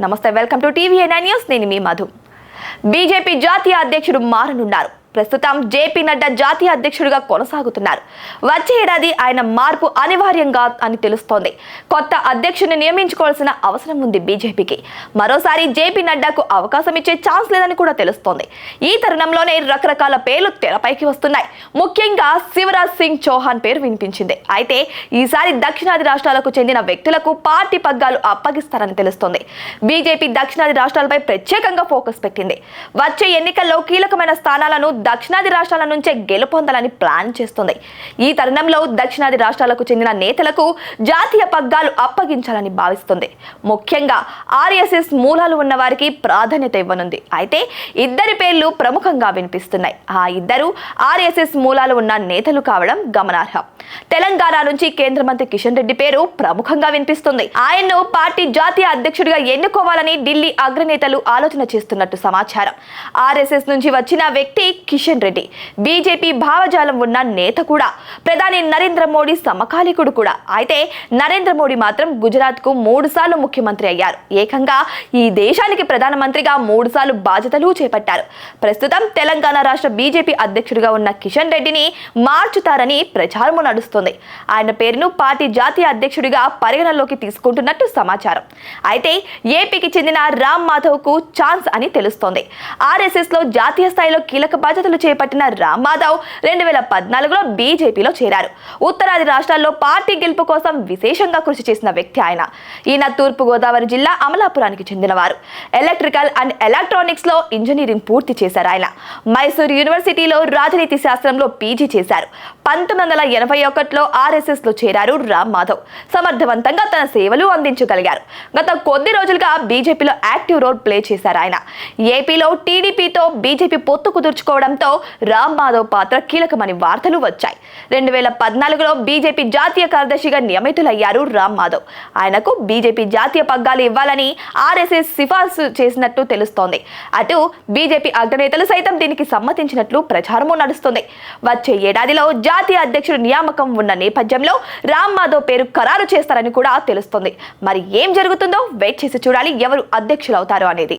నమస్తే, welcome to TV9 news. నేను మీ Madhu. BJP జాతీయ అధ్యక్షుడు మారనున్నారు. ప్రస్తుతం జేపీ నడ్డా జాతీయ అధ్యక్షుడిగా కొనసాగుతున్నారు. వచ్చే ఏడాది ఆయన మార్పు అనివార్యంగా అని తెలుస్తోంది. కొత్త అధ్యక్షుడిని నియమించుకోవాల్సిన అవసరం ఉంది బీజేపీకి. మరోసారి జేపీ నడ్డాకు అవకాశం ఇచ్చే ఛాన్స్ లేదని కూడా తెలుస్తోంది. ఈ తరుణంలోనే రకరకాల పేర్లు తెరపైకి వస్తున్నాయి. ముఖ్యంగా శివరాజ్ సింగ్ చౌహాన్ పేరు వినిపించింది. అయితే ఈసారి దక్షిణాది రాష్ట్రాలకు చెందిన వ్యక్తులకు పార్టీ పగ్గాలు అప్పగిస్తారని తెలుస్తోంది. బీజేపీ దక్షిణాది రాష్ట్రాలపై ప్రత్యేకంగా ఫోకస్ పెట్టింది. వచ్చే ఎన్నికల్లో కీలకమైన స్థానాలను దక్షిణాది రాష్ట్రాల నుంచే గెలుపొందాలని ప్లాన్ చేస్తుంది. ఈ తరుణంలో దక్షిణాది రాష్ట్రాలకు చెందిన నేతలకు జాతీయ పగ్గాలు అప్పగించాలని భావిస్తుంది. ముఖ్యంగా ఆర్ఎస్ఎస్ మూలాలు ఉన్న వారికి ప్రాధాన్యత ఇవ్వనుంది. అయితే ఇద్దరి పేర్లు ప్రముఖంగా వినిపిస్తున్నాయి. ఆ ఇద్దరు ఆర్ఎస్ఎస్ మూలాలు ఉన్న నేతలు కావడం గమనార్హం. తెలంగాణ నుంచి కేంద్ర మంత్రి కిషన్ రెడ్డి పేరు ప్రముఖంగా వినిపిస్తుంది. ఆయన్ను పార్టీ జాతీయ అధ్యక్షుడిగా ఎన్నుకోవాలని ఢిల్లీ అగ్రనేతలు ఆలోచన చేస్తున్నట్టు సమాచారం. ఆర్ఎస్ఎస్ నుంచి వచ్చిన వ్యక్తి కిషన్ రెడ్డి. బీజేపీ భావజాలం ఉన్న నేత కూడా. ప్రధాని నరేంద్ర మోడీ సమకాలీకుడు కూడా. అయితే నరేంద్ర మోడీ మాత్రం గుజరాత్ కు 3 సార్లు ముఖ్యమంత్రి అయ్యారు. ఏకంగా ఈ దేశానికి ప్రధానమంత్రిగా 3 సార్లు బాధ్యతలు చేపట్టారు. ప్రస్తుతం తెలంగాణ రాష్ట్ర బీజేపీ అధ్యక్షుడిగా ఉన్న కిషన్ రెడ్డిని మార్చుతారని ప్రచారం నడుస్తుంది. ఆయన పేరును పార్టీ జాతీయ అధ్యక్షుడిగా పరిగణలోకి తీసుకుంటున్నట్టు సమాచారం. అయితే ఏపీకి చెందిన రామ్ మాధవ్ కు ఛాన్స్ అని తెలుస్తోంది. ఆర్ఎస్ఎస్ లో జాతీయ స్థాయిలో కీలక బాధ్యతలు చేపట్టిన రామ్ మాధవ్ 2014లో బీజేపీలో చేరారు. ఉత్తరాది రాష్ట్రాల్లో పార్టీ గెలుపు కోసం విశేషంగా కృషి చేసిన వ్యక్తి ఆయన. ఈయన తూర్పు గోదావరి జిల్లా అమలాపురానికి చెందినవారు. ఎలక్ట్రికల్ అండ్ ఎలక్ట్రానిక్స్ లో ఇంజనీరింగ్ పూర్తి చేశారు ఆయన. మైసూర్ యూనివర్సిటీలో రాజనీతి శాస్త్రంలో పీజీ చేశారు. 1981లో ఆర్ఎస్ఎస్ లో చేరారు రామ్ మాధవ్. సమర్థవంతంగా తన సేవలు అందించగలిగారు. గత కొద్ది రోజులుగా బీజేపీలో యాక్టివ్ రోల్ ప్లే చేశారు ఆయన. ఏపీలో టీడీపీతో బీజేపీ పొత్తు కుదుర్చుకోవడంతో రామ్ మాధవ్ పాత్ర కీలకమని వార్తలు వచ్చాయి. 2014లో బీజేపీ జాతీయ కార్యదర్శిగా నియమితులయ్యారు రామ్ మాధవ్. ఆయనకు బీజేపీ జాతీయ పగ్గాలు ఇవ్వాలని ఆర్ఎస్ఎస్ సిఫార్సు చేసినట్టు తెలుస్తోంది. అటు బీజేపీ అగ్రనేతలు సైతం దీనికి సమ్మతించినట్లు ప్రచారము నడుస్తుంది. వచ్చే ఏడాదిలో జాతీయ అధ్యక్షుడు నియామకం ఉన్న నేపథ్యంలో రామ్ మాధవ్ పేరు ఖరారు చేస్తారని కూడా తెలుస్తుంది. మరి ఏం జరుగుతుందో వెయిట్ చేసి చూడాలి, ఎవరు అధ్యక్షులు అవుతారో అనేది.